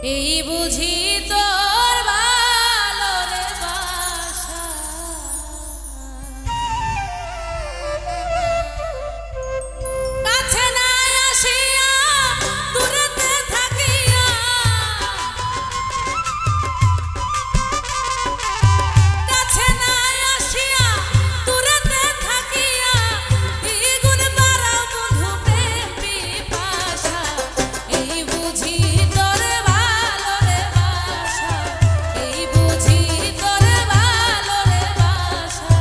এই বুঝি তোর ভালো রে বাসা, কাছে না আসিয়া দূরেতে থাকিয়া, কাছে না আসিয়া দূরেতে থাকিয়া, দ্বিগুণ বাড়াও বন্ধু প্রেম পিপাসা। এই বুঝি তোর ভালো রে বাসা, এই বুঝি তোর ভালো রে বাসা।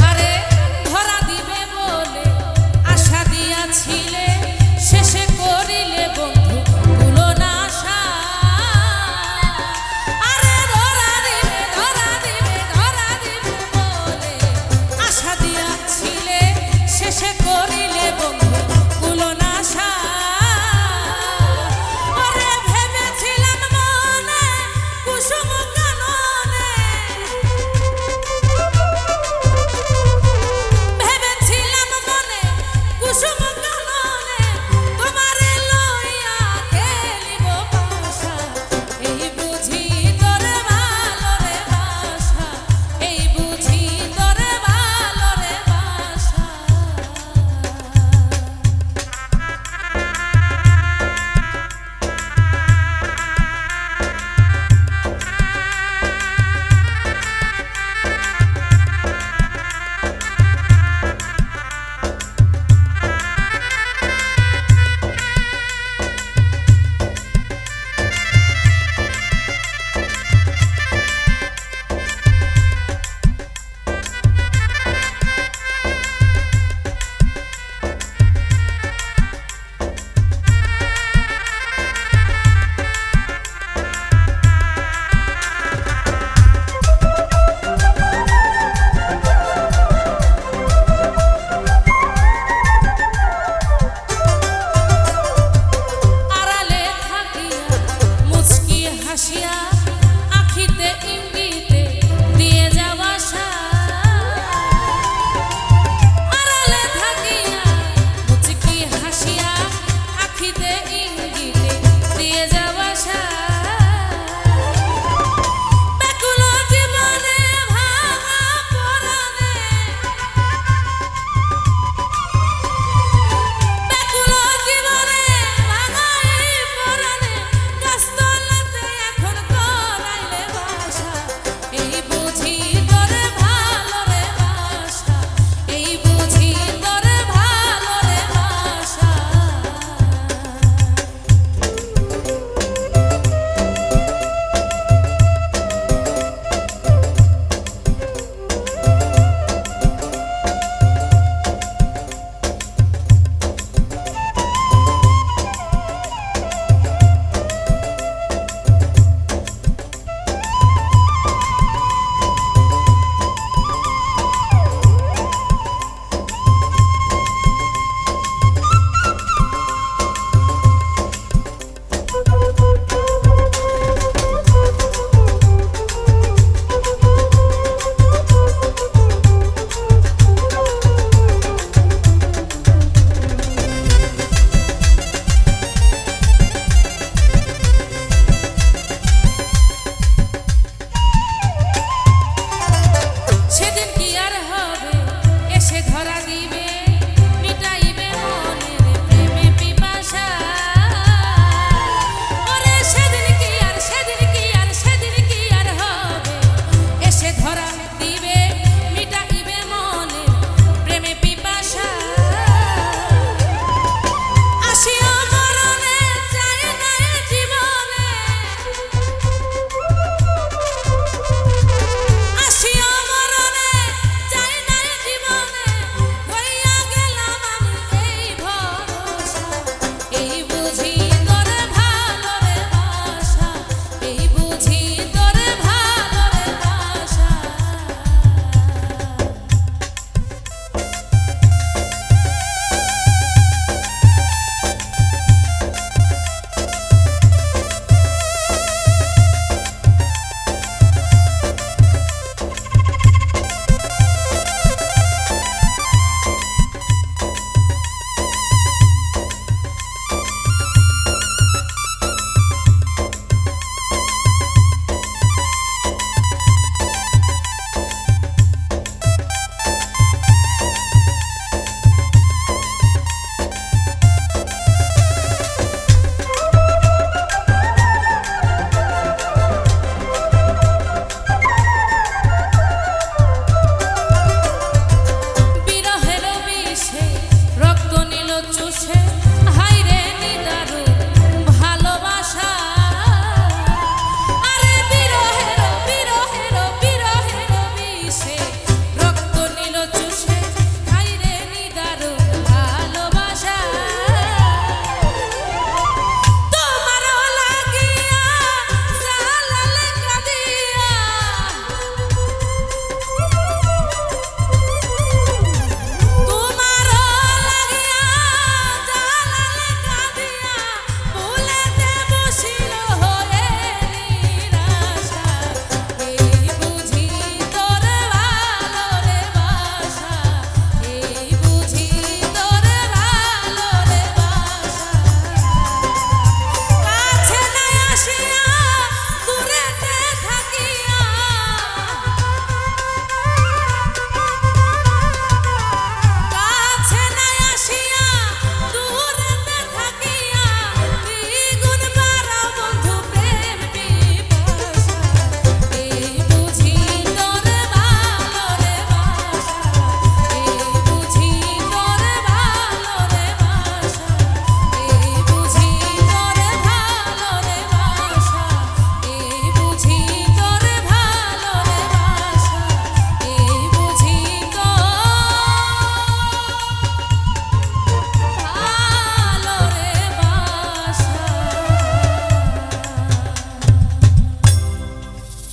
আরে ধরা দিবে বলে আশা দিয়াছিলে, শেষে করিলে বন্ধু ভুলো না আশা। আরে ধরা দিবে ধরা দিবে ধরা দিবে বলে আশা দিয়াছিলে, শেষে করিলে বন্ধু ভুলো না আশা। আরে ভেবেছিলাম মনে কুসুম কাননে, ভেবেছিলাম মনে কুসুম কাননে, তোমারে লইয়া খেলিব পাশা। এই বুঝি তোর ভালো রে বাসা, এই বুঝি তোর ভালো রে বাসা। আড়ালে থাকিয়া মুচকি হাসিয়া